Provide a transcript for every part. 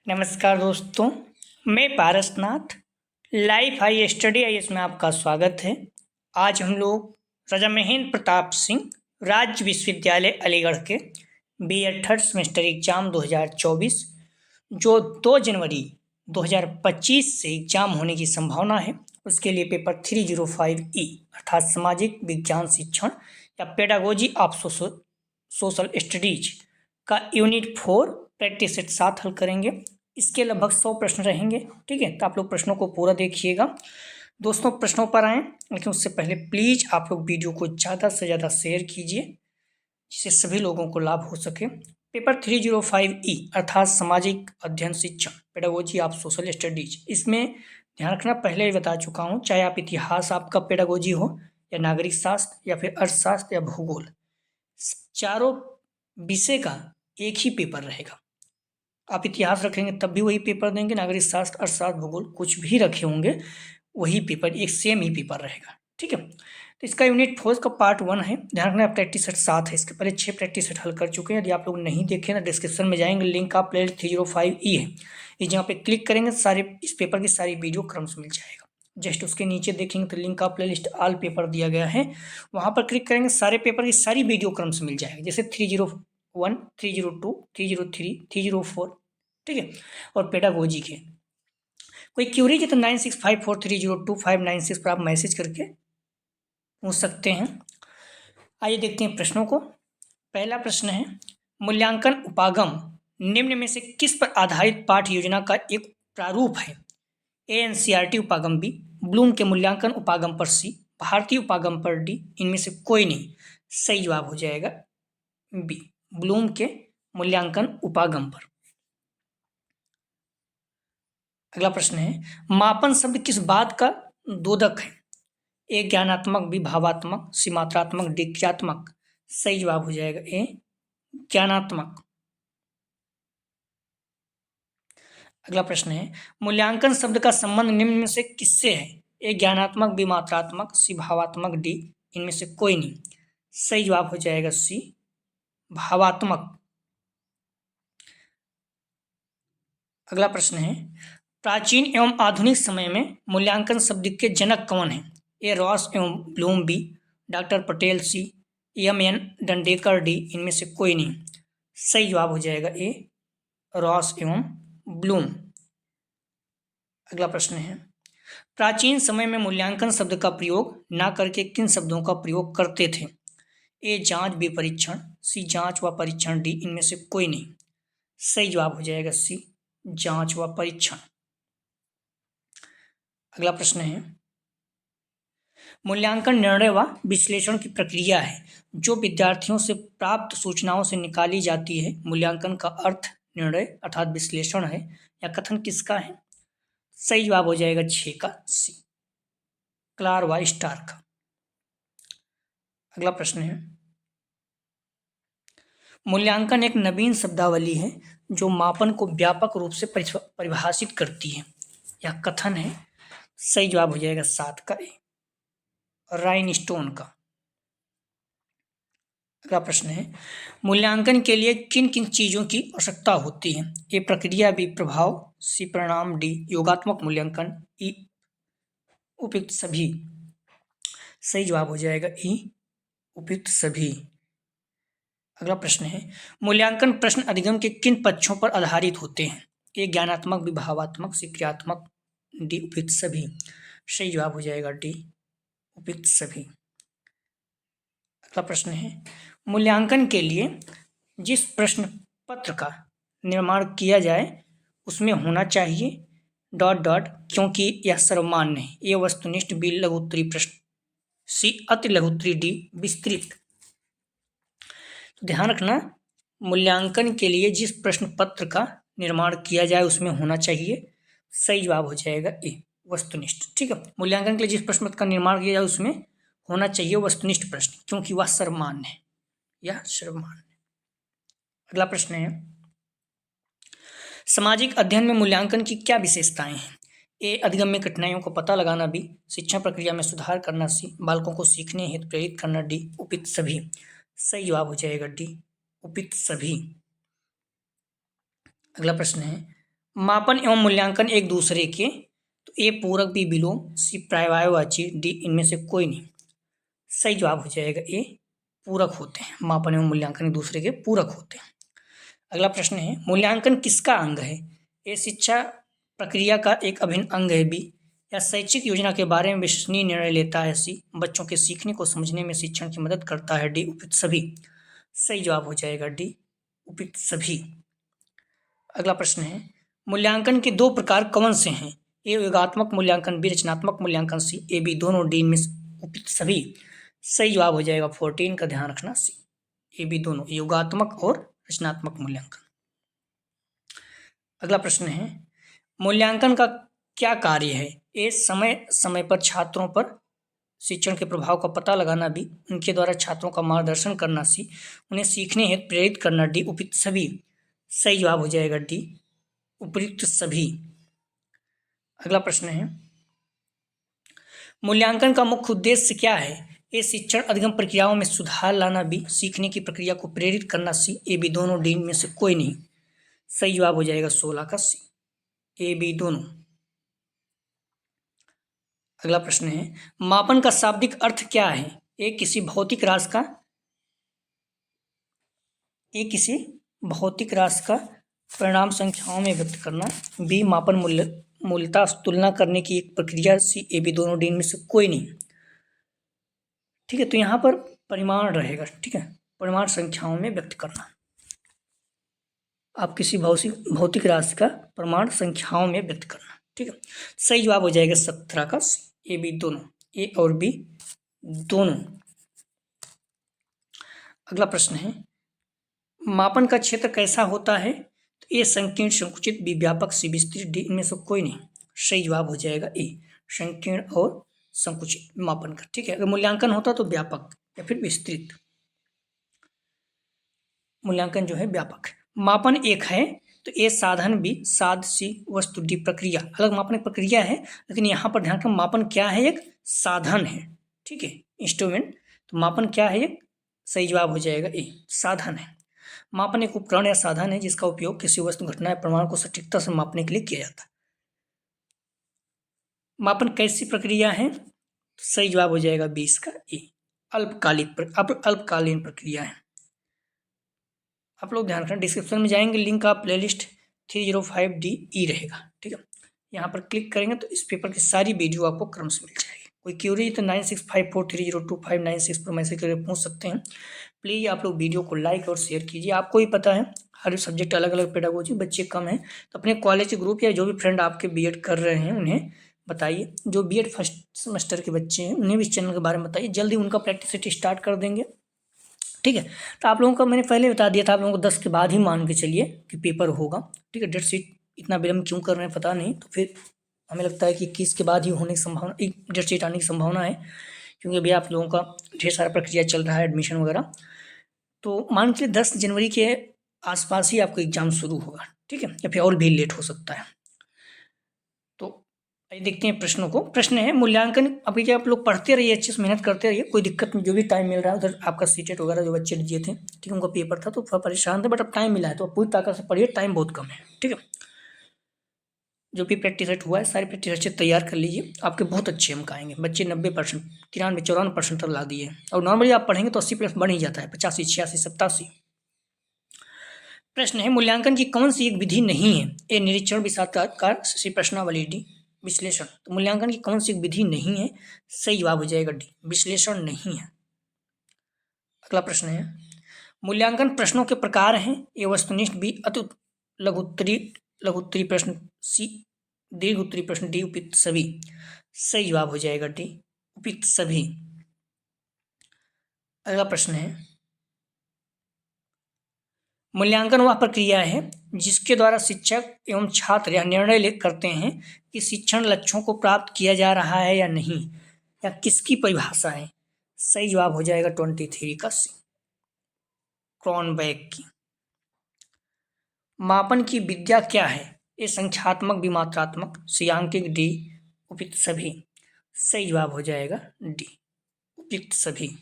नमस्कार दोस्तों, मैं पारसनाथ लाइफ हाई स्टडी आई में आपका स्वागत है। आज हम लोग राजा महेंद्र प्रताप सिंह राज्य विश्वविद्यालय अलीगढ़ के B.Ed थर्ड सेमेस्टर एग्जाम 2024 जो 2 जनवरी 2025 से एग्जाम होने की संभावना है, उसके लिए पेपर 305E अर्थात सामाजिक विज्ञान शिक्षण या पेडागोजी ऑफ सोशल स्टडीज का यूनिट 4 प्रैक्टिस सेट 7 हल करेंगे। इसके लगभग 100 प्रश्न रहेंगे। ठीक है, तो आप लोग प्रश्नों को पूरा देखिएगा। दोस्तों, प्रश्नों पर आएँ, लेकिन उससे पहले प्लीज आप लोग वीडियो को ज़्यादा से ज़्यादा शेयर कीजिए जिससे सभी लोगों को लाभ हो सके। पेपर 305E अर्थात सामाजिक अध्ययन शिक्षण पेडागोजी ऑफ सोशल स्टडीज, इसमें ध्यान रखना, पहले ही बता चुका हूँ, चाहे आप इतिहास आपका पेडागोजी हो या नागरिक शास्त्र या फिर अर्थशास्त्र या भूगोल, चारों विषय का एक ही पेपर रहेगा। आप इतिहास रखेंगे तब भी वही पेपर देंगे, नागरिक शास्त्र, अर्थशास्त्र, भूगोल कुछ भी रखे होंगे वही पेपर, एक सेम ही पेपर रहेगा। ठीक है, तो इसका यूनिट 4 का पार्ट 1 है। ध्यान रखना, प्रैक्टिस सेट 7 है। इसके पहले 6 प्रैक्टिस सेट हल कर चुके हैं। यदि आप लोग नहीं देखे ना, डिस्क्रिप्शन में जाएंगे, लिंक आप प्ले 305E है, ये जहाँ पे क्लिक करेंगे सारे इस पेपर की सारी वीडियो क्रम से मिल जाएगा। जस्ट उसके नीचे देखेंगे तो link of play list all paper दिया गया है, वहाँ पर क्लिक करेंगे, सारे पेपर की सारी वीडियो क्रम से मिल जाएगा, जैसे 301, 302, 303, 304। ठीक है, और पेडागोजी के कोई क्यूरीज है तो 9654302596 पर आप मैसेज करके पूछ सकते हैं। आइए देखते हैं प्रश्नों को। पहला प्रश्न है, मूल्यांकन उपागम निम्न में से किस पर आधारित पाठ योजना का एक प्रारूप है? एनसीईआरटी उपागम बी, ब्लूम के मूल्यांकन उपागम पर सी, भारतीय उपागम पर डी, इनमें से कोई नहीं। सही जवाब हो जाएगा बी, ब्लूम के मूल्यांकन उपागम पर। अगला प्रश्न है, मापन शब्द किस बात का द्योतक है? ए ज्ञानात्मक, बी भावात्मक, सी मात्रात्मक, डी क्रियात्मक। सही जवाब हो जाएगा ए ज्ञानात्मक। अगला प्रश्न है, मूल्यांकन शब्द का संबंध निम्न में से किससे है? ए ज्ञानात्मक, बी मात्रात्मक, सी भावात्मक, डी इनमें से कोई नहीं। सही जवाब हो जाएगा सी भावात्मक। अगला प्रश्न है, प्राचीन एवं आधुनिक समय में मूल्यांकन शब्द के जनक कौन हैं? ए रॉस एवं ब्लूम, बी डॉक्टर पटेल, सी एम.एन. डंडेकर, डी इनमें से कोई नहीं। सही जवाब हो जाएगा ए रॉस एवं ब्लूम। अगला प्रश्न है, प्राचीन समय में मूल्यांकन शब्द का प्रयोग ना करके किन शब्दों का प्रयोग करते थे? ए जांच, बी परीक्षण, सी जांच व परीक्षण, डी इनमें से कोई नहीं। सही जवाब हो जाएगा सी जांच व परीक्षण। अगला प्रश्न है, मूल्यांकन निर्णय व विश्लेषण की प्रक्रिया है जो विद्यार्थियों से प्राप्त सूचनाओं से निकाली जाती है। मूल्यांकन का अर्थ निर्णय अर्थात विश्लेषण है या कथन किसका है? सही जवाब हो जाएगा 6 का सी, क्लार व स्टार का। अगला प्रश्न है, मूल्यांकन एक नवीन शब्दावली है जो मापन को व्यापक रूप से परिभाषित करती है या कथन है। सही जवाब हो जाएगा 7 का ए, राइनस्टोन का। अगला प्रश्न है, मूल्यांकन के लिए किन किन चीजों की आवश्यकता होती है? ए प्रक्रिया, बी प्रभाव, सी परिणाम, डी योगात्मक मूल्यांकन, ई उपयुक्त सभी। सही जवाब हो जाएगा ई उपयुक्त सभी। अगला प्रश्न है, मूल्यांकन प्रश्न अधिगम के किन पक्षों पर आधारित होते हैं? ए ज्ञानात्मक, बी भावात्मक, सी क्रियात्मक, डी उपयुक्त सभी। सही जवाब हो जाएगा डी उपयुक्त सभी। अगला प्रश्न है, मूल्यांकन के लिए जिस प्रश्न पत्र का निर्माण किया जाए उसमें होना चाहिए ... क्योंकि यह सर्वमान्य है। ए वस्तुनिष्ठ, बी लघुत्तरी प्रश्न, सी अति लघुत्तरी, डी विस्तृत। ध्यान रखना, मूल्यांकन के लिए जिस प्रश्न पत्र का निर्माण किया जाए उसमें होना चाहिए। सही जवाब हो जाएगा ए वस्तुनिष्ठ। ठीक है, मूल्यांकन के लिए जिस प्रश्न पत्र का निर्माण किया जाए उसमें होना चाहिए वस्तुनिष्ठ प्रश्न, क्योंकि वह सर्वमान्य है, यह सर्वमान्य। अगला प्रश्न है, सामाजिक अध्ययन में मूल्यांकन की क्या विशेषताएं हैं? ए अधिगम्य कठिनाइयों को पता लगाना, बी शिक्षण प्रक्रिया में सुधार करना, सी बालकों को सीखने हेतु प्रेरित करना, डी उपयुक्त सभी। सही जवाब हो जाएगा डी उपयुक्त सभी। अगला प्रश्न है, मापन एवं मूल्यांकन एक दूसरे के, तो ए पूरक, बी विलोम, सी पर्यायवाची, डी इनमें से कोई नहीं। सही जवाब हो जाएगा ए, पूरक होते हैं। मापन एवं मूल्यांकन एक दूसरे के पूरक होते हैं। अगला प्रश्न है, मूल्यांकन किसका अंग है? ए शिक्षा प्रक्रिया का एक अभिन्न अंग है, बी या शैक्षिक योजना के बारे में विश्वसनीय निर्णय लेता है, सी बच्चों के सीखने को समझने में शिक्षण की मदद करता है, डी उपयुक्त सभी। सही जवाब हो जाएगा डी, उपयुक्त सभी। अगला प्रश्न है, मूल्यांकन के दो प्रकार कौन से हैं? ए योगात्मक मूल्यांकन, बी रचनात्मक मूल्यांकन, सी ए बी दोनों, डी में उपयुक्त सभी। सही जवाब हो जाएगा 14 का ध्यान रखना, सी ए बी दोनों, योगात्मक और रचनात्मक मूल्यांकन। अगला प्रश्न है, मूल्यांकन का क्या कार्य है? ए समय समय पर छात्रों पर शिक्षण के प्रभाव का पता लगाना, बी उनके द्वारा छात्रों का मार्गदर्शन करना, सी उन्हें सीखने हेतु प्रेरित करना, डी उपयुक्त सभी। सही जवाब हो जाएगा डी, उपयुक्त सभी। अगला प्रश्न है, मूल्यांकन का मुख्य उद्देश्य क्या है? ए शिक्षण अधिगम प्रक्रियाओं में सुधार लाना, बी सीखने की प्रक्रिया को प्रेरित करना, सी ए बी दोनों, डी में से कोई नहीं। सही जवाब हो जाएगा 16 का सी, ए बी दोनों। अगला प्रश्न है, मापन का शाब्दिक अर्थ क्या है? ए किसी भौतिक राशि का परिणाम संख्याओं में व्यक्त करना, बी मापन मूलतः तुलना करने की एक प्रक्रिया, सी ए बी दोनों, डी में से कोई नहीं। ठीक है, तो यहाँ पर परिमाण रहेगा। ठीक है, परिमाण संख्याओं में व्यक्त करना। आप किसी भौतिक राशि का परिमाण संख्याओं में व्यक्त करना। ठीक है, सही जवाब हो जाएगा 17 का ए बी दोनों, ए और बी दोनों। अगला प्रश्न है, मापन का क्षेत्र कैसा होता है? तो ए संकीर्ण, संकुचित, बी व्यापक, सी विस्तृत, डी इनमें से कोई नहीं। सही जवाब हो जाएगा ए, संकीर्ण और संकुचित मापन का। ठीक है, अगर मूल्यांकन होता तो व्यापक या फिर विस्तृत। मूल्यांकन जो है व्यापक। मापन एक है, तो ए साधन, बी साध, सी वस्तु, डी प्रक्रिया। अलग मापन एक प्रक्रिया है, लेकिन यहाँ पर ध्यान रखें मापन क्या है? एक साधन है। ठीक है, इंस्ट्रूमेंट। तो मापन क्या है? एक। सही जवाब हो जाएगा ए, साधन है। मापन एक उपकरण या साधन है जिसका उपयोग किसी वस्तु, घटना या प्रमाण को सटीकता से मापने के लिए किया जाता है। मापन कैसी प्रक्रिया है? सही जवाब हो जाएगा 20 का ए, अल्पकालीन प्रक्रिया है। आप लोग ध्यान रखें, डिस्क्रिप्शन में जाएंगे, लिंक का प्लेलिस्ट 305DE रहेगा। ठीक है, यहाँ पर क्लिक करेंगे तो इस पेपर की सारी वीडियो आपको क्रम से मिल जाएगी। कोई क्यूरी तो 9654302596 पर मैसेज करके पूछ सकते हैं। प्लीज़ आप लोग वीडियो को लाइक और शेयर कीजिए। आपको ही पता है हर सब्जेक्ट अलग अलग पेडागोजी, बच्चे कम हैं, तो अपने कॉलेज ग्रुप या जो भी फ्रेंड आपके बीएड कर रहे हैं उन्हें बताइए। जो बीएड फर्स्ट सेमेस्टर के बच्चे हैं उन्हें भी इस चैनल के बारे में बताइए। जल्दी उनका प्रैक्टिस सेट स्टार्ट कर देंगे। ठीक है, तो आप लोगों का मैंने पहले बता दिया था, आप लोगों को 10 के बाद ही मान के चलिए कि पेपर होगा। ठीक है, डेट शीट इतना विलम्ब क्यों कर रहे हैं पता नहीं, तो फिर हमें लगता है कि 21 के बाद ही होने की संभावना, डेट शीट आने की संभावना है, क्योंकि अभी आप लोगों का ढेर सारा प्रक्रिया चल रहा है, एडमिशन वगैरह। तो मान के 10 जनवरी के आसपास ही आपको एग्जाम शुरू होगा। ठीक है, या फिर और भी लेट हो सकता है। तो आइए देखते हैं प्रश्नों को। प्रश्न है, मूल्यांकन अभी क्या आप लोग पढ़ते रहिए, अच्छे से मेहनत करते रहिए, कोई दिक्कत नहीं। जो भी टाइम मिल रहा है, उधर आपका सीटेट वगैरह जो बच्चे दिए थे, ठीक है, उनका पेपर था तो थोड़ा परेशान थे, बट अब टाइम मिला है तो पूरी ताकत से पढ़िए, टाइम बहुत कम है। ठीक है, जो भी प्रैक्टिस सेट हुआ है सारे प्रैक्टिस अच्छे तैयार कर लीजिए, आपके बहुत अच्छे अंक आएंगे। बच्चे 90%, 93, 94% तक ला दिए, और नॉर्मली आप पढ़ेंगे तो 80+ बन ही जाता है, 85, 86, 87। प्रश्न है, मूल्यांकन की कौन सी एक विधि नहीं है? ए निरीक्षण, बी साक्षात्कार, सी प्रश्नावली, डी विश्लेषण। तो मूल्यांकन की कौन सी विधि नहीं है? सही जवाब हो जाएगा डी, विश्लेषण नहीं है। अगला प्रश्न है, मूल्यांकन प्रश्नों के प्रकार हैं? ए वस्तुनिष्ठ, बी अति लघुत्तरी प्रश्न, सी दीर्घ उत्तरी प्रश्न, डी उपयुक्त सभी। सही जवाब हो जाएगा डी, उपयुक्त सभी। अगला प्रश्न है, मूल्यांकन वह प्रक्रिया है जिसके द्वारा शिक्षक एवं छात्र यह निर्णय करते हैं कि शिक्षण लक्ष्यों को प्राप्त किया जा रहा है या नहीं, या किसकी परिभाषा है? सही जवाब हो जाएगा 23 का सी, क्रॉनबैक की। मापन की विद्या क्या है? ए संख्यात्मक, बी मात्रात्मक, सी आंकिक, डी उपयुक्त सभी। सही जवाब हो जाएगा डी, उपयुक्त सभी।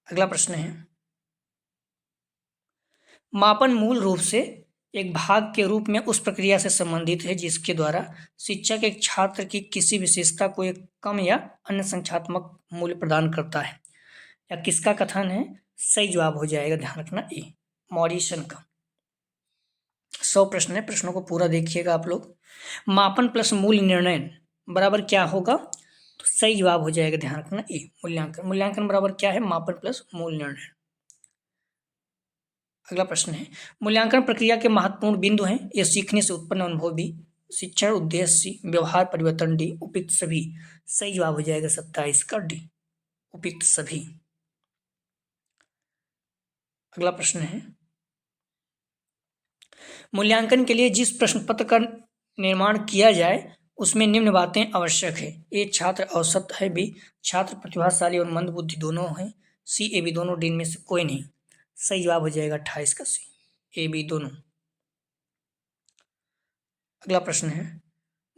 अगला प्रश्न है, मापन मूल रूप से एक भाग के रूप में उस प्रक्रिया से संबंधित है जिसके द्वारा शिक्षक एक छात्र की किसी विशेषता को एक कम या अन्य संख्यात्मक मूल्य प्रदान करता है। या किसका कथन है? सही जवाब हो जाएगा, ध्यान रखना, ए, मॉरिसन का। 100 प्रश्न है, प्रश्नों को पूरा देखिएगा आप लोग। मापन प्लस मूल्य निर्णय बराबर क्या होगा? तो सही जवाब हो जाएगा, ध्यान रखना, ए, मूल्यांकन। मूल्यांकन बराबर क्या है? मापन प्लस मूल्य निर्णय। अगला प्रश्न है, मूल्यांकन प्रक्रिया के महत्वपूर्ण बिंदु हैं। ये सीखने से उत्पन्न अनुभव भी, शिक्षण उद्देश्य सी, व्यवहार परिवर्तन डी, उपयुक्त सभी। सही जवाब हो जाएगा 27 का डी, उपयुक्त सभी। अगला प्रश्न है, मूल्यांकन के लिए जिस प्रश्न पत्र का निर्माण किया जाए उसमें निम्न बातें आवश्यक है। ए, छात्र औसत है, बी, छात्र प्रतिभाशाली और मंदबुद्धि दोनों है, सी, ए, बी दोनों, डी में से कोई नहीं। सही जवाब हो जाएगा 28 का सी, ए, बी दोनों। अगला प्रश्न है,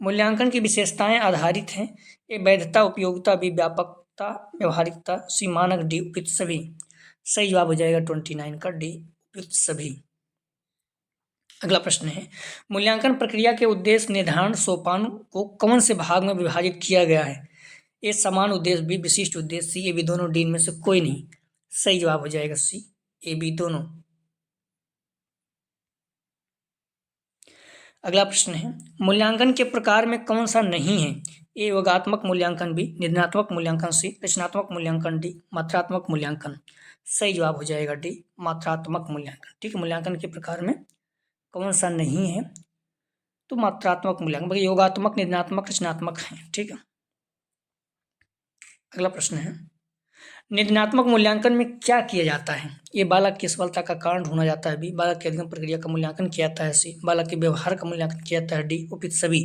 मूल्यांकन की विशेषताएं आधारित हैं। ए, वैधता, उपयोगिता, बी, व्यापकता, व्यवहारिकता, सी, मानक, डी, उपयुक्त सभी। सही जवाब हो जाएगा 29 का डी, उपयुक्त सभी। अगला प्रश्न है, मूल्यांकन प्रक्रिया के उद्देश्य निर्धारण सोपान को कौन से भाग में विभाजित किया गया है? ए, समान उद्देश्य, बी, विशिष्ट उद्देश्य, सी, ए, बी दोनों, डी में से कोई नहीं। सही जवाब हो जाएगा सी, ए, बी दोनों। अगला प्रश्न है, मूल्यांकन के प्रकार में कौन सा नहीं है? ए, योगात्मक मूल्यांकन, बी, निर्णयात्मक मूल्यांकन, सी, रचनात्मक मूल्यांकन, डी, मात्रात्मक मूल्यांकन। सही जवाब हो जाएगा डी, मात्रात्मक मूल्यांकन। ठीक है, मूल्यांकन के प्रकार में कौन सा नहीं है? तो मात्रात्मक मूल्यांकन, बाकी योगात्मक, निर्णयात्मक, रचनात्मक है। ठीक है। अगला प्रश्न है, निर्णयात्मक मूल्यांकन में क्या किया जाता है? ये बालक की सफलता का कारण ढूंढा जाता है, बी, बालक की अधिगम प्रक्रिया का मूल्यांकन किया जाता है, सी, बालक के व्यवहार का मूल्यांकन किया जाता है, डी, उपयुक्त सभी।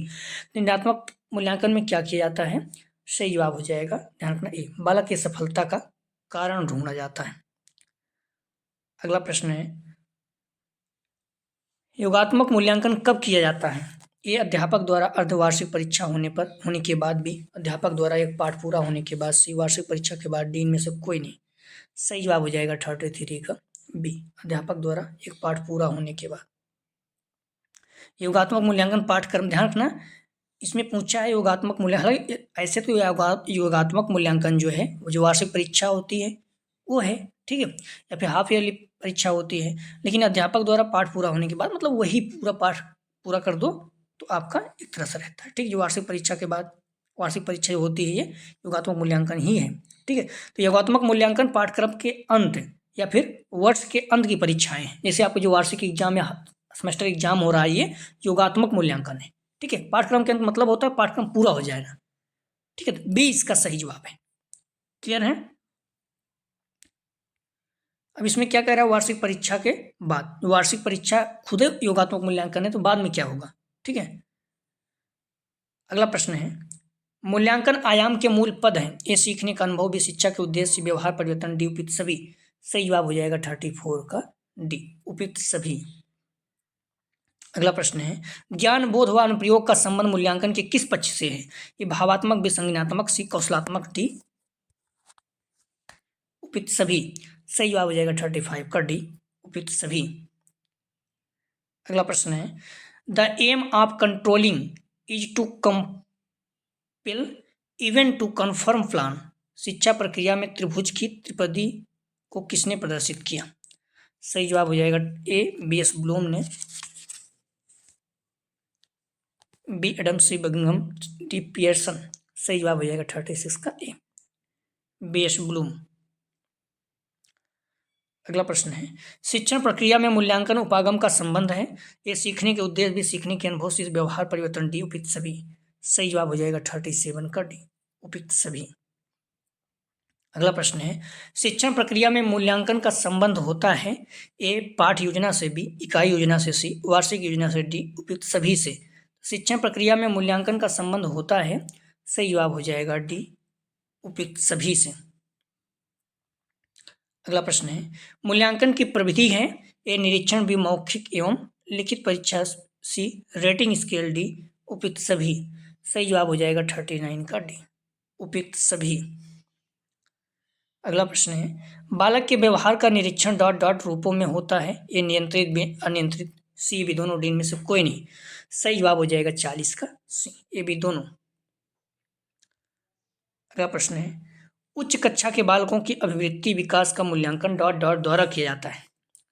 निर्णयात्मक मूल्यांकन में क्या किया जाता है? सही जवाब हो जाएगा, ध्यान रखना, ए, बालक की सफलता का कारण ढूंढा जाता है। अगला प्रश्न है, योगात्मक मूल्यांकन कब किया जाता है? ये अध्यापक द्वारा अर्धवार्षिक परीक्षा होने के बाद, बी, अध्यापक द्वारा एक पाठ पूरा होने के बाद, सी, वार्षिक परीक्षा के बाद, डी में से कोई नहीं। सही जवाब हो जाएगा 33 का बी, अध्यापक द्वारा एक पाठ पूरा होने के बाद। योगात्मक मूल्यांकन पाठ्यक्रम, ध्यान रखना, इसमें पूछा है योगात्मक मूल्यांकन। ऐसे तो योगात्मक मूल्यांकन जो है वो जो वार्षिक परीक्षा होती है वो है, ठीक है, या फिर हाफ ईयरली परीक्षा होती है। लेकिन अध्यापक द्वारा पाठ पूरा होने के बाद मतलब वही पूरा पाठ पूरा कर दो तो आपका एक तरह से रहता है। ठीक, जो वार्षिक परीक्षा के बाद वार्षिक परीक्षा होती है ये योगात्मक मूल्यांकन ही है। ठीक है, तो योगात्मक मूल्यांकन पाठ्यक्रम के अंत या फिर वर्ष के अंत की परीक्षाएं, जैसे आपको जो वार्षिक एग्जाम या सेमेस्टर एग्जाम हो रहा है ये योगात्मक मूल्यांकन है। ठीक है, पाठ्यक्रम के अंत मतलब होता है पाठ्यक्रम पूरा हो जाएगा। ठीक है, तो बी इसका सही जवाब है। क्लियर है? अब इसमें क्या कह रहा है, वार्षिक परीक्षा के बाद, वार्षिक परीक्षा खुद योगात्मक मूल्यांकन है तो बाद में क्या होगा। ठीक है, अगला प्रश्न है, मूल्यांकन आयाम के मूल पद हैं। ये सीखने का अनुभव भी, शिक्षा के उद्देश्य, व्यवहार परिवर्तन, डी, उपयुक्त सभी। सही जवाब हो जाएगा 34 का डी, उपयुक्त सभी। अगला प्रश्न है, ज्ञान, बोध व अनुप्रयोग का संबंध मूल्यांकन के किस पक्ष से है? ये भावात्मक, विसंज्ञानात्मक, सी, कौशलात्मक, डी, उपयुक्त सभी। सही जवाब हो जाएगा 35 का डी, उपयुक्त सभी। अगला प्रश्न है, the aim of controlling is to compel even to confirm plan. शिक्षा प्रक्रिया में त्रिभुज की त्रिपदी को किसने प्रदर्शित किया? सही जवाब हो जाएगा ए, बी, एस ब्लूम ने, बी, एडम, सी, बगिंघम, डी, पियर्सन। सही जवाब हो जाएगा 36 का ए, बी, एस ब्लूम। अगला प्रश्न है, शिक्षण प्रक्रिया में मूल्यांकन उपागम का संबंध है। ये सीखने के उद्देश्य भी, सीखने के अनुभव से, व्यवहार परिवर्तन, डी, उपयुक्त सभी। सही जवाब हो जाएगा 37 का डी, उपयुक्त सभी। अगला प्रश्न है, शिक्षण प्रक्रिया में मूल्यांकन का संबंध होता है। ए, पाठ योजना से, बी, इकाई योजना से, सी, वार्षिक योजना से, डी, उपयुक्त सभी से। शिक्षण प्रक्रिया में मूल्यांकन का संबंध होता है। सही जवाब हो जाएगा डी, उपयुक्त सभी से। अगला प्रश्न है, मूल्यांकन की प्रविधि है। ए, निरीक्षण, बी, मौखिक एवं लिखित परीक्षा, सी, रेटिंग स्केल, डी, उपयुक्त सभी। सही जवाब हो जाएगा 39 का डी, उपयुक्त सभी। अगला प्रश्न है, बालक के व्यवहार का निरीक्षण डॉट डॉट रूपों में होता है। ये नियंत्रित, अनियंत्रित, सी, ए, बी दोनों, डी इनमें से कोई नहीं। सही जवाब हो जाएगा 40 का सी, ए, बी दोनों। अगला प्रश्न है, उच्च कक्षा के बालकों की अभिवृत्ति विकास का मूल्यांकन डॉट डॉट द्वारा किया जाता है।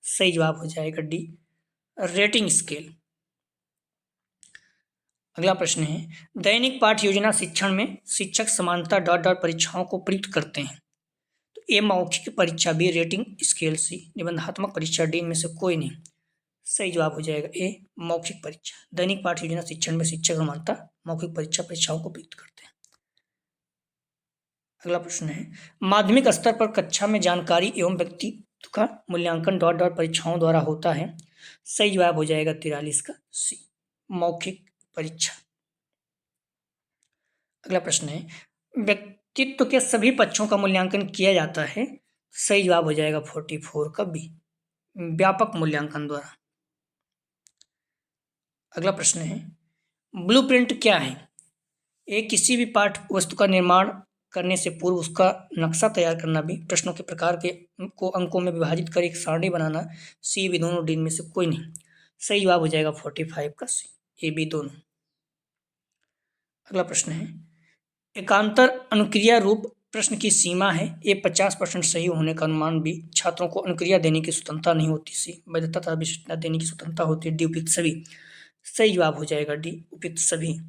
सही जवाब हो जाएगा डी, रेटिंग स्केल। अगला प्रश्न है, दैनिक पाठ योजना शिक्षण में शिक्षक समानता डॉट डॉट परीक्षाओं को प्रयुक्त करते हैं। तो ए मौखिक परीक्षा, बी रेटिंग स्केल, सी निबंधात्मक परीक्षा, डी इनमें से कोई नहीं। सही जवाब हो जाएगा ए मौखिक परीक्षा। दैनिक पाठ योजना शिक्षण में शिक्षक समानता मौखिक परीक्षाओं को प्रयुक्त करते हैं। अगला प्रश्न है, माध्यमिक स्तर पर कक्षा में जानकारी एवं व्यक्तित्व का मूल्यांकन डॉट डॉट परीक्षाओं द्वारा होता है। सही जवाब हो जाएगा 43 का सी, मौखिक परीक्षा। अगला प्रश्न है, व्यक्तित्व के सभी पक्षों का मूल्यांकन किया जाता है। सही जवाब हो जाएगा 44 का बी, व्यापक मूल्यांकन द्वारा। अगला प्रश्न है, ब्लूप्रिंट क्या है। ए किसी भी पाठ वस्तु का निर्माण करने से पूर्व उसका नक्शा तैयार करना, भी प्रश्नों के प्रकार के को अंकों में विभाजित कर एक सारणी बनाना, सी, ए, बी दोनों, डी इनमें से कोई नहीं। सही जवाब हो जाएगा 45 का सी, ए, बी दोनों। अगला प्रश्न है, एकांतर अनुक्रिया रूप प्रश्न की सीमा है। ए 50% सही होने का अनुमान, बी छात्रों को अनुक्रिया देने की स्वतंत्रता नहीं होती, सी वैधता तथा विशिष्टता देने की स्वतंत्रता होती है, डी उपयुक्त सभी। सही जवाब हो जाएगा डी उपयुक्त सभी।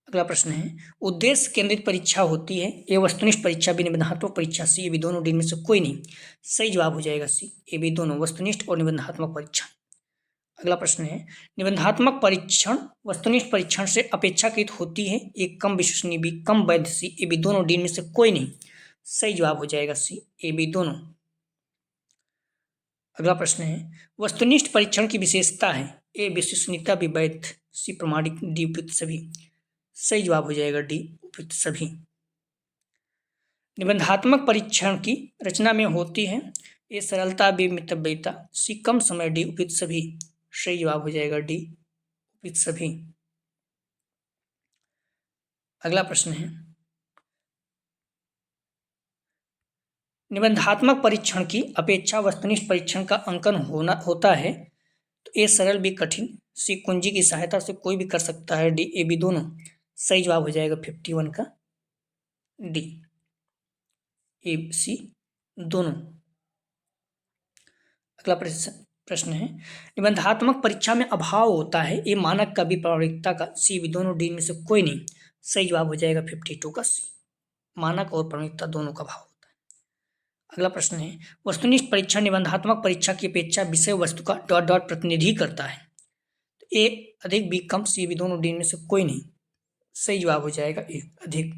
अगला प्रश्न है, उद्देश्य केंद्रित परीक्षा होती है। ए वस्तुनिष्ठ परीक्षा, बी निबंधात्मक परीक्षा, सी, ए, बी दोनों, डी इनमें से कोई नहीं। सही जवाब हो जाएगा सी, ए, बी दोनों, वस्तुनिष्ठ और निबंधात्मक परीक्षा। अगला प्रश्न है, निबंधात्मक परीक्षण वस्तुनिष्ठ परीक्षण से अपेक्षाकृत होती है। एक कम विश्वसनीय, बी कम वैध, सी, ए, बी दोनों, डी इनमें से कोई नहीं। सही जवाब हो जाएगा सी, ए, बी दोनों। अगला प्रश्न है, वस्तुनिष्ठ परीक्षण की विशेषता है। ए विश्वसनीयता, बी वैध, सी प्रमाणिक, डी उपयुक्त सभी। सही जवाब हो जाएगा डी उपयुक्त सभी। निबंधात्मक परीक्षण की रचना में होती है। ए सरलता, बी मितव्ययिता, सी कम समय, डी उपयुक्त सभी। सही जवाब हो जाएगा डी उपयुक्त सभी। अगला प्रश्न है, निबंधात्मक परीक्षण की अपेक्षा वस्तुनिष्ठ परीक्षण का अंकन होता है। तो ए सरल, बी कठिन, सी कुंजी की सहायता से कोई भी कर सकता है, डी, ए, बी दोनों। सही जवाब हो जाएगा 51 का डी, ए, सी दोनों। अगला प्रश्न है, निबंधात्मक परीक्षा में अभाव होता है। ए मानक का, बी प्रामाणिकता का, सी, बी दोनों, डी में से कोई नहीं। सही जवाब हो जाएगा 52 का सी, मानक और प्रामाणिकता दोनों का अभाव होता है। अगला प्रश्न है, वस्तुनिष्ठ परीक्षा निबंधात्मक परीक्षा की अपेक्षा विषय वस्तु का डॉट डॉट प्रतिनिधि करता है। तो ए अधिक, बी कम, सी, बी दोनों, डी में से कोई नहीं। सही जवाब हो जाएगा ए अधिक।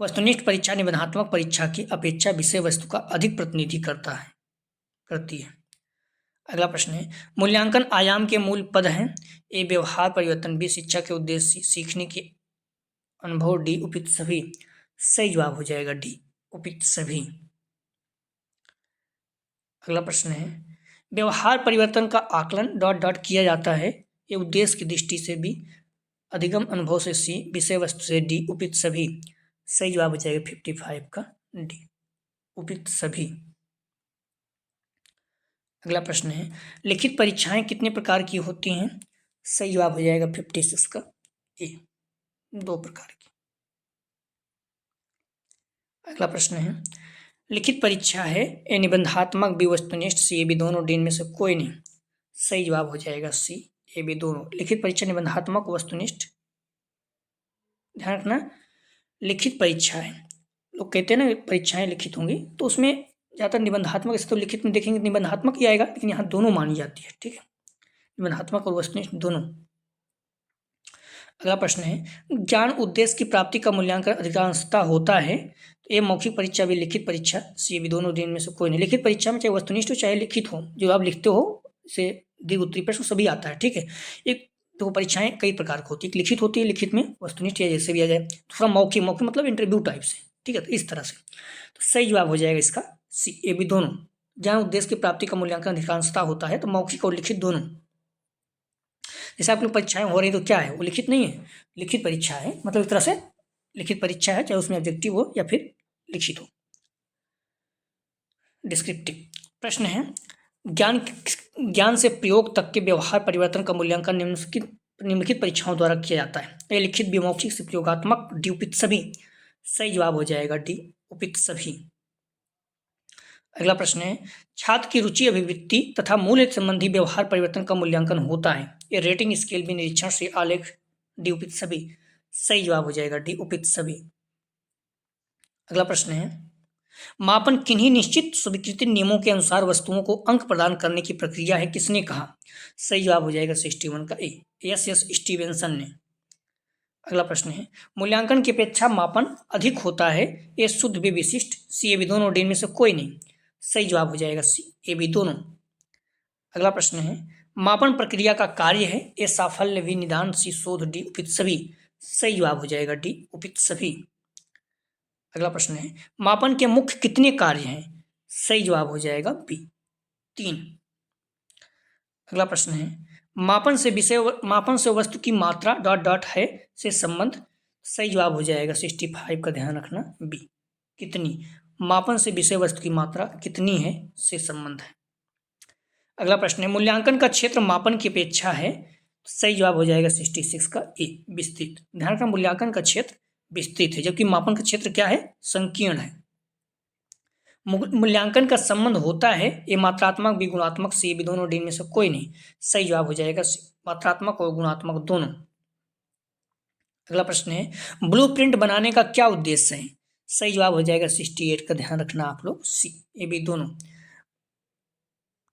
वस्तुनिष्ठ परीक्षा निबंधात्मक परीक्षा की अपेक्षा विषय वस्तु का अधिक प्रतिनिधि करती है। अगला प्रश्न है, मूल्यांकन आयाम के मूल पद हैं। ए व्यवहार परिवर्तन, बी शिक्षा के उद्देश्य, सीखने के अनुभव, डी उपयुक्त सभी। सही जवाब हो जाएगा डी उपयुक्त सभी। अगला प्रश्न है, व्यवहार परिवर्तन का आकलन डॉट डॉट किया जाता है। ये उद्देश्य की दृष्टि से, बी अधिगम अनुभव से, सी विषय वस्तु से, डी उपयुक्त सभी। सही जवाब हो जाएगा 55 का डी उपयुक्त सभी। अगला प्रश्न है, लिखित परीक्षाएं कितने प्रकार की होती हैं। सही जवाब हो जाएगा 56 का ए, 2 प्रकार की। अगला प्रश्न है, लिखित परीक्षा है। ए निबंधात्मक, बी वस्तुनिष्ठ, सी, ए, बी दोनों, डी इनमें से कोई नहीं। सही जवाब हो जाएगा सी, ए, बी दोनों। लिखित परीक्षा निबंधात्मक वस्तुनिष्ठ। ध्यान रखना, लिखित परीक्षा है, लोग कहते हैं ना परीक्षाएं लिखित होंगी, तो उसमें ज़्यादातर निबंधात्मक, ऐसे तो लिखित में देखेंगे निबंधात्मक ही आएगा, लेकिन यहाँ दोनों मानी जाती है। ठीक है, निबंधात्मक और वस्तुनिष्ठ दोनों। अगला प्रश्न है, ज्ञान उद्देश्य की प्राप्ति का मूल्यांकन अधिकांशतः होता है। तो ए मौखिक परीक्षा, भी लिखित परीक्षा, सी, भी दोनों, दिन में से कोई नहीं। लिखित परीक्षा में चाहे वस्तुनिष्ठ हो चाहे लिखित हो, जो आप लिखते हो से दीर्घ उत्तरीय प्रश्न सभी आता है। ठीक है, एक तो परीक्षाएं कई प्रकार की होती है, लिखित होती है, लिखित में वस्तुनिष्ठ या जैसे भी आ जाए। दूसरा मौखिक, मौखिक मतलब इंटरव्यू टाइप से। ठीक है, तो इस तरह से तो सही जवाब हो जाएगा इसका सी, ए, बी दोनों। ज्ञान उद्देश्य की प्राप्ति का मूल्यांकन अधिकांशतः होता है, तो मौखिक और लिखित दोनों। जैसे आप लोग परीक्षाएं हो रही तो क्या है, वो लिखित नहीं है, लिखित परीक्षा है, मतलब एक तरह से लिखित परीक्षा है, चाहे उसमें ऑब्जेक्टिव हो या फिर लिखित हो। डिस्क्रिप्टिव प्रश्न है, ज्ञान ज्ञान से प्रयोग तक के व्यवहार परिवर्तन का मूल्यांकन निम्नलिखित परीक्षाओं द्वारा किया जाता है। ए लिखित, बी मौखिक, सी प्रयोगात्मक, डी उपयुक्त सभी। सही जवाब हो जाएगा डी उपयुक्त सभी। अगला प्रश्न है, छात्र की रुचि, अभिवृत्ति तथा मूल्य संबंधी व्यवहार परिवर्तन का मूल्यांकन होता है। ये रेटिंग स्केल भी, निरीक्षण से, आलेख, डी उपयुक्त सभी। सही जवाब हो जाएगा डी उपयुक्त सभी। अगला प्रश्न है, मापन किन्हीं निश्चित स्वीकृत नियमों के अनुसार वस्तुओं को अंक प्रदान करने की प्रक्रिया है, किसने कहा। सही जवाब हो जाएगा स्टीवन का ए, एस स्टीवेंसन ने। अगला प्रश्न है, मूल्यांकन की अपेक्षा मापन अधिक होता है, ए शुद्ध बी विशिष्ट, सी ए बी दोनों, डी में से कोई नहीं। सही जवाब हो जाएगा सी ए बी दोनों। अगला प्रश्न है, मापन प्रक्रिया का कार्य है, ए साफल्य, बी निदान, सी शोध, डी उपयुक्त सभी। सही जवाब हो जाएगा डी उपयुक्त सभी। अगला प्रश्न है, मापन के मुख्य कितने कार्य हैं। सही जवाब हो जाएगा बी 3। अगला प्रश्न है, मापन से वस्तु की मात्रा डॉट डॉट है से संबंध। सही जवाब हो जाएगा 65 का ध्यान रखना बी, कितनी। मापन से विषय वस्तु की मात्रा कितनी है से संबंध है। अगला प्रश्न है, मूल्यांकन का क्षेत्र मापन की अपेक्षा है। सही जवाब हो जाएगा 66 का ए, विस्तृत। ध्यान रखना, मूल्यांकन का क्षेत्र विस्तृत है, जबकि मापन का क्षेत्र क्या है, संकीर्ण है। मूल्यांकन का संबंध होता है, ए मात्रात्मक, बी गुणात्मक, सी बी दोनों, डी में से कोई नहीं। सही जवाब हो जाएगा मात्रात्मक और गुणात्मक दोनों। अगला प्रश्न है, ब्लूप्रिंट बनाने का क्या उद्देश्य है। सही जवाब हो जाएगा 68 का ध्यान रखना आप लोग, सी ए बी दोनों।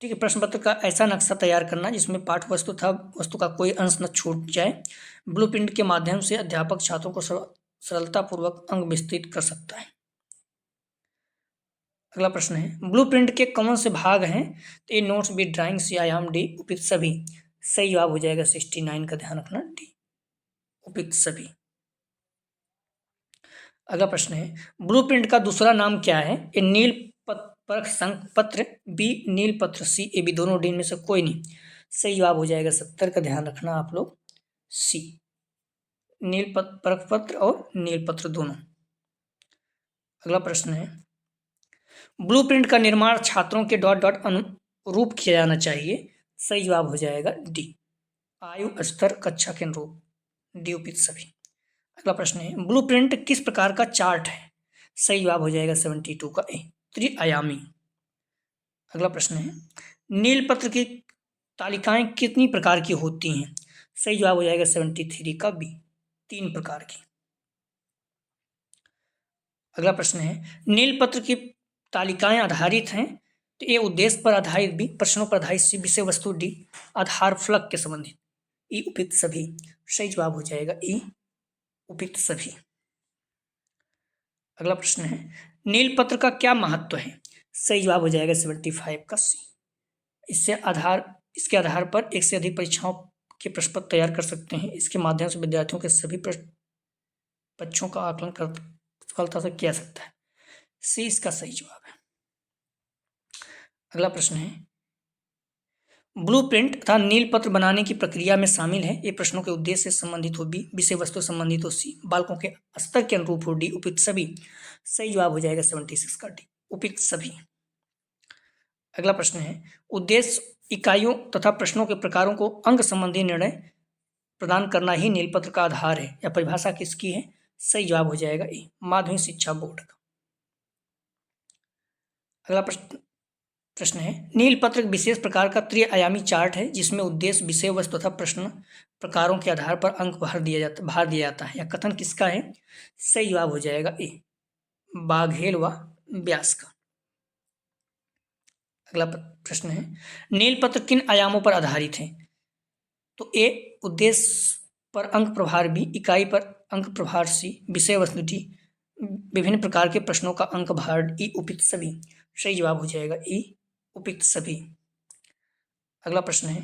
ठीक है, प्रश्न पत्र का ऐसा नक्शा तैयार करना जिसमें पाठ वस्तु था वस्तु का कोई अंश न छूट जाए। ब्लूप्रिंट के माध्यम से अध्यापक छात्रों को सरलतापूर्वक अंक विस्तृत कर सकता है। अगला प्रश्न है, ब्लूप्रिंट के कौन से भाग हैं। तो ए नोट्स, बी ड्राइंग, सी आयाम, डी उपयुक्त सभी। सही जवाब हो जाएगा 69 का ध्यान रखना डी उपयुक्त सभी। अगला प्रश्न है, ब्लूप्रिंट का दूसरा नाम क्या है। ए नील परख संपत्र, बी नील पत्र, सी ए बी दोनों, डी में से कोई नहीं। सही जवाब हो जाएगा 70 का ध्यान रखना आप लोग, सी नील परख पत्र और नील पत्र दोनों। अगला प्रश्न है, ब्लूप्रिंट का निर्माण छात्रों के डॉट डॉट अनुरूप किया जाना चाहिए। सही जवाब हो जाएगा डी आयु स्तर कक्षा के अनुरूप, डी उपयुक्त सभी। अगला प्रश्न है, ब्लूप्रिंट किस प्रकार का चार्ट है। सही जवाब हो जाएगा 72 का ए, त्रिआयामी। अगला प्रश्न है, नीलपत्र की तालिकाएं कितनी प्रकार की होती हैं। सही जवाब हो जाएगा 73 का बी, 3 प्रकार की। अगला प्रश्न है, नीलपत्र की तालिकाएं आधारित हैं। तो ए उद्देश्य पर आधारित, बी प्रश्नों पर आधारित, सी विषय वस्तु, डी आधार फलक के संबंधित, ई उपयुक्त सभी। सही जवाब हो जाएगा ई उपयुक्त सभी। अगला प्रश्न है, नीलपत्र का क्या महत्व है। सही जवाब हो जाएगा 75 का सी। इसके आधार पर एक से अधिक परीक्षाओं के प्रश्न पत्र तैयार कर सकते हैं। इसके माध्यम से विद्यार्थियों के सभी पक्षों का आकलन कर सफलता से किया सकता है। सी इसका सही जवाब है। अगला प्रश्न है, ब्लूप्रिंट तथा नीलपत्र बनाने की प्रक्रिया में शामिल है। ये प्रश्नों के उद्देश्य से संबंधित हो, बी विषय वस्तु संबंधित हो, सी बालकों के स्तर के अनुरूप हो, डी उपयुक्त सभी। सही जवाब हो जाएगा 76 का डी उपयुक्त सभी। अगला प्रश्न है, उद्देश्य, इकाइयों तथा प्रश्नों के प्रकारों को अंक संबंधी निर्णय प्रदान करना ही नीलपत्र का आधार है। या परिभाषा किसकी है। सही जवाब हो जाएगा ए, माध्यमिक शिक्षा बोर्ड का। अगला प्रश्न है, नीलपत्र विशेष प्रकार का त्रिआयामी चार्ट है जिसमें उद्देश्य, विषय वस्तु तथा प्रश्न प्रकारों के आधार पर अंक भार दिया जाता है। यह कथन किसका है। सही जवाब हो जाएगा ए, बाघेल व व्यास का। अगला प्रश्न है, नीलपत्र किन आयामों पर आधारित है। तो ए उद्देश्य पर अंक प्रभार, बी इकाई पर अंक प्रभार, सी विषय वस्तु, डी विभिन्न प्रकार के प्रश्नों का अंक भार, ई उपयुक्त सभी। सही जवाब हो जाएगा ई उपयुक्त सभी। अगला प्रश्न है,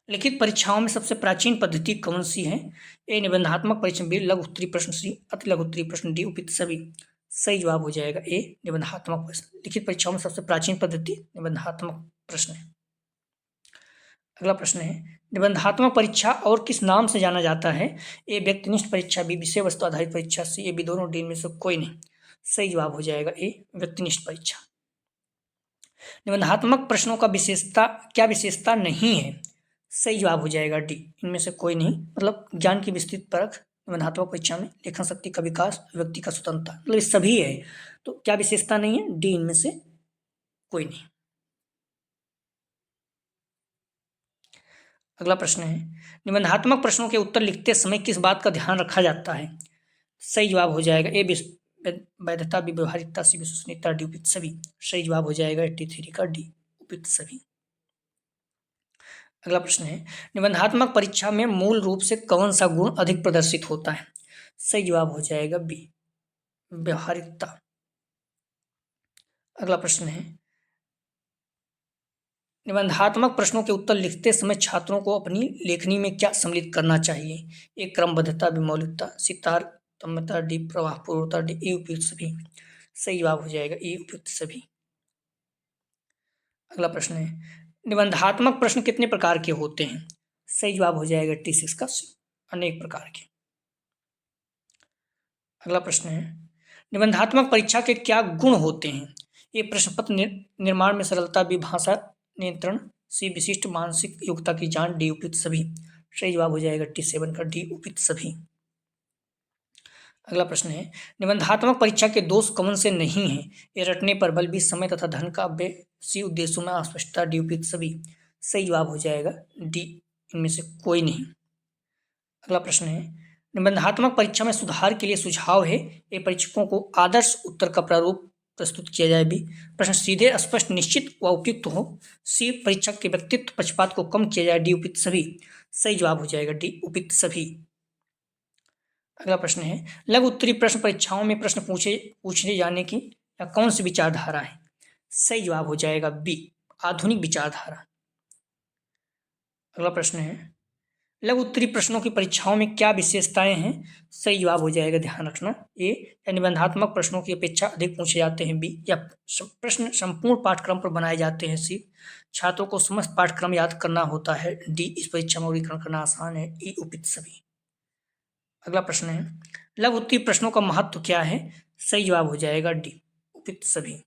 लिखित परीक्षाओं में सबसे प्राचीन पद्धति कौन सी है। ए निबंधात्मक परीक्षण, बी लघु उत्तरीय प्रश्न, सी अति लघु उत्तरीय प्रश्न, डी उपयुक्त सभी। सही जवाब हो जाएगा ए निबंधात्मक प्रश्न। लिखित परीक्षाओं में सबसे प्राचीन पद्धति निबंधात्मक प्रश्न है। अगला प्रश्न है, निबंधात्मक परीक्षा और किस नाम से जाना जाता है? ए व्यक्तिनिष्ठ परीक्षा, बी विषय वस्तु आधारित परीक्षा, सी ए बी दोनों, डी में से कोई नहीं। सही जवाब हो जाएगा ए व्यक्तिनिष्ठ परीक्षा। निबंधात्मक प्रश्नों का क्या विशेषता नहीं है? सही जवाब हो जाएगा डी, इनमें से कोई नहीं। मतलब ज्ञान की विस्तृत परख निबंधात्मक परीक्षा में, लेखन शक्ति का विकास, व्यक्ति का स्वतंत्रता, मतलब ये सभी है। तो क्या विशेषता नहीं है? डी, इनमें से कोई नहीं। अगला प्रश्न है, निबंधात्मक प्रश्नों के उत्तर लिखते समय किस बात का ध्यान रखा जाता है? सही जवाब हो जाएगा ए वैधता, बी व्यवहारिकता, सी विश्वसनीयता, डी उपयुक्त सभी। सही जवाब हो जाएगा 83 का डी उपयुक्त सभी। अगला प्रश्न है, निबंधात्मक परीक्षा में मूल रूप से कौन सा गुण अधिक प्रदर्शित होता है? सही जवाब हो जाएगा बी व्यवहारिकता। अगला प्रश्न है, निबंधात्मक प्रश्नों के उत्तर लिखते समय छात्रों को अपनी लेखनी में क्या सम्मिलित करना चाहिए? ए क्रमबद्धता, बी मौलिकता, सी तारतम्यता, डी प्रवाहपूर्वता, डी ए उपयुक्त सभी। सही जवाब हो जाएगा ए उपयुक्त सभी। अगला प्रश्न है, निबंधात्मक प्रश्न कितने प्रकार के होते हैं? सही जवाब हो जाएगा 86 का सी, अनेक प्रकार के। अगला प्रश्न है, निबंधात्मक परीक्षा के क्या गुण होते हैं? ए प्रश्न पत्र निर्माण में सरलता, बी भाषा नियंत्रण, सी विशिष्ट मानसिक योग्यता की जांच, डी उपयुक्त सभी। सही जवाब हो जाएगा 87 का डी उपयुक्त सभी। अगला प्रश्न है, निबंधात्मक परीक्षा के दोष कौन से नहीं है? ए रटने पर बल, बी समय तथा धन का व्यय, सी उद्देश्यों में अस्पष्टता, डी उपयुक्त सभी। सही जवाब हो जाएगा डी, इनमें से कोई नहीं। अगला प्रश्न है, निबंधात्मक परीक्षा में सुधार के लिए सुझाव है? ए परीक्षकों को आदर्श उत्तर का प्रारूप प्रस्तुत किया जाए, बी प्रश्न सीधे स्पष्ट निश्चित व उपयुक्त हो, सी परीक्षक के व्यक्तित्व पक्षपात को कम किया जाए, डी उपयुक्त सभी। सही जवाब हो जाएगा डी उपयुक्त सभी। अगला प्रश्न है, लघु उत्तरीय प्रश्न परीक्षाओं में प्रश्न पूछे जाने की या कौन सी विचारधारा है? सही जवाब हो जाएगा बी आधुनिक विचारधारा। अगला प्रश्न है, लघु उत्तरीय प्रश्नों की परीक्षाओं में क्या विशेषताएं हैं? सही जवाब हो जाएगा, ध्यान रखना, ए या निबंधात्मक प्रश्नों की अपेक्षा अधिक पूछे जाते हैं, बी या प्रश्न संपूर्ण पाठ्यक्रम पर बनाए जाते हैं, सी छात्रों को समस्त पाठ्यक्रम याद करना होता है, डी इस परीक्षा में वर्गीकरण करना आसान है, ई उपयुक्त सभी। अगला प्रश्न है, लघु उत्तरीय प्रश्नों का महत्व क्या है? सही जवाब हो जाएगा डी उपयुक्त सभी।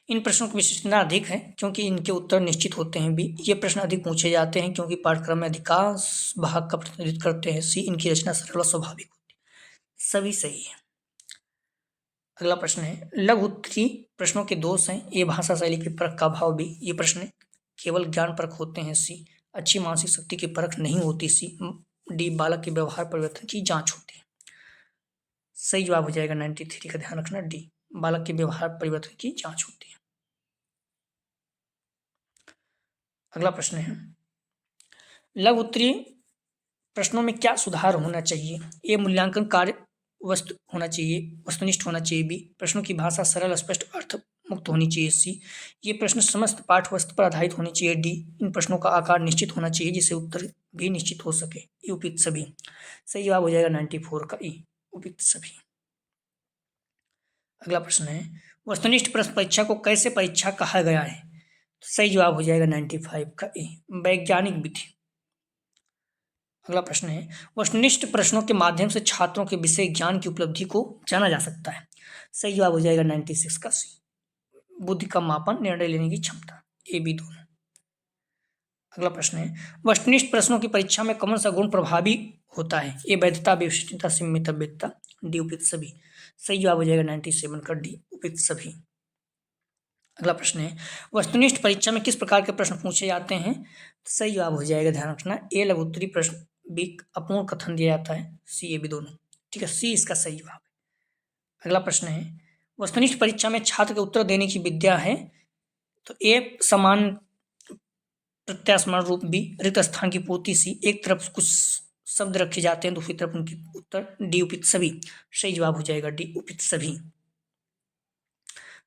इन प्रश्नों की विशेषता अधिक है क्योंकि इनके उत्तर निश्चित होते हैं, बी ये प्रश्न अधिक पूछे जाते हैं क्योंकि पाठ्यक्रम में अधिकांश भाग का प्रतिनिधित्व करते हैं, सी इनकी रचना सरल और स्वाभाविक होती है। सभी सही है। अगला प्रश्न है, लघु उत्तरीय प्रश्नों के दोष हैं, ए भाषा शैली की परख का अभाव, बी ये प्रश्न केवल ज्ञान परख होते हैं, सी अच्छी मानसिक शक्ति की परख नहीं होती, सी डी बालक के व्यवहार परिवर्तन की जांच होती है। सही जवाब हो जाएगा 93 का, ध्यान रखना, डी बालक के व्यवहार परिवर्तन की जांच होती है। अगला प्रश्न है, लघु उत्तरीय प्रश्नों में क्या सुधार होना चाहिए? ए मूल्यांकन कार्य वस्तु होना चाहिए, वस्तुनिष्ठ होना चाहिए, बी प्रश्नों की भाषा सरल स्पष्ट अर्थ मुक्त होनी चाहिए, सी ये प्रश्न समस्त पाठ वस्तु पर आधारित होनी चाहिए, डी इन प्रश्नों का आकार निश्चित होना चाहिए जिससे उत्तर भी निश्चित हो सके, ई उपयुक्त सभी। सही जवाब हो जाएगा 94 का ई उपयुक्त सभी। अगला प्रश्न है, वस्तुनिष्ठ प्रश्न परीक्षा को कैसे परीक्षा कहा गया है? तो सही जवाब हो जाएगा 95 का ए वैज्ञानिक विधि। अगला प्रश्न है, वस्तुनिष्ठ प्रश्नों के माध्यम से छात्रों के विषय ज्ञान की उपलब्धि को जाना जा सकता है। सही जवाब हो जाएगा 96 का सी बुद्धि का मापन, निर्णय लेने की क्षमता, ए बी दोनों। अगला प्रश्न है, वस्तुनिष्ठ प्रश्नों की परीक्षा में कौन सा गुण प्रभावी होता है? ए वैधता, विशिष्टता, सीमितव्यता, डी उपयुक्त सभी। सही जवाब हो जाएगा 97 का डी उपयुक्त सभी। अगला प्रश्न है, वस्तुनिष्ठ परीक्षा में किस प्रकार के प्रश्न पूछे जाते हैं? सही जवाब हो जाएगा, ध्यान रखना, ए लघु उत्तरीय प्रश्न, बी अपूर्ण कथन दिया जाता है, सी ए बी दोनों। ठीक है, सी इसका सही जवाब है। अगला प्रश्न है, वस्तुनिष्ठ परीक्षा में छात्र के उत्तर देने की विद्या है? तो ए समान प्रत्यास्मरण रूप, बी रिक्त स्थान की पूर्ति, सी एक तरफ कुछ शब्द रखे जाते हैं दूसरी तरफ उनके उत्तर, डी उपयुक्त सभी। सही जवाब हो जाएगा डी उपयुक्त सभी।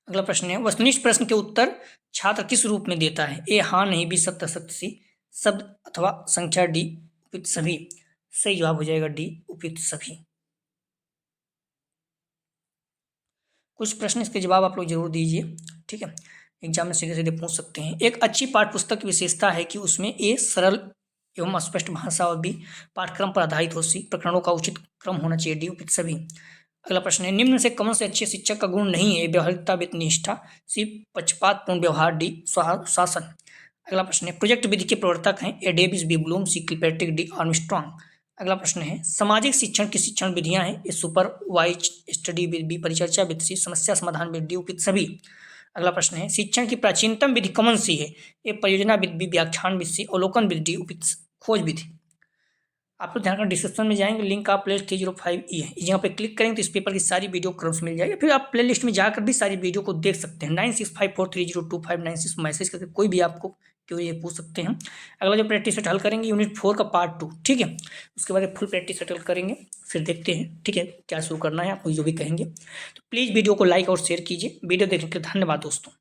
अगला प्रश्न है, वस्तुनिष्ठ प्रश्न के उत्तर छात्र किस रूप में देता है? ए हाँ नहीं, बी सत्य असत्य, सी शब्द अथवा संख्या, डी उपयुक्त सभी। सही जवाब हो जाएगा डी उपयुक्त सभी। कुछ प्रश्न इसके जवाब आप लोग जरूर दीजिए, ठीक है। एग्जाम में सीधे सीधे पूछ सकते हैं। एक अच्छी पाठ्य पुस्तक की विशेषता है कि उसमें ए सरल एवं स्पष्ट भाषा और बी पाठ्यक्रम पर आधारित हो, सी प्रकरणों का उचित क्रम होना चाहिए, डी उपयुक्त सभी। अगला प्रश्न है, निम्न से कौन से अच्छे शिक्षक का गुण नहीं है? व्यवहारिकता, वित्त निष्ठा, सी पक्षपातपूर्ण व्यवहार, डी शासन। अगला प्रश्न है, प्रोजेक्ट विधि के प्रवर्तक हैं? A Davis, B Bloom, C Kilpatrick, D Armstrong. अगला प्रश्न है, सामाजिक शिक्षण की शिक्षण विधियां हैं? ए सुपरवाइज स्टडी विद, बी परिचर्चा विद, सी समस्या समाधान विद, डी उपयुक्त सभी। अगला प्रश्न है, शिक्षण की प्राचीनतम विधि कौन सी है? ए परियोजना विधि, बी व्याख्यान विधि, सी अवलोकन विधि, डी उपयुक्त खोज विधि। आप लोग ध्यान कर डिस्क्रिप्शन में जाएंगे, लिंक आप प्ले 305E है, इस जगह पे क्लिक करेंगे तो इस पेपर की सारी वीडियो क्रम से मिल जाएगी। फिर आप प्ले लिस्ट में जाकर भी सारी वीडियो को देख सकते हैं। 9654302596 मैसेज करके कोई भी आपको क्यों ये पूछ सकते हैं। अगला जो प्रैक्टिस सेट हल करेंगे यूनिट 4 का पार्ट 2, ठीक है। उसके बाद फुल प्रैक्टिस सेट हल करेंगे, फिर देखते हैं, ठीक है, क्या शुरू करना है आपको जो भी कहेंगे। तो प्लीज़ वीडियो को लाइक और शेयर कीजिए। वीडियो देखने के लिए धन्यवाद दोस्तों।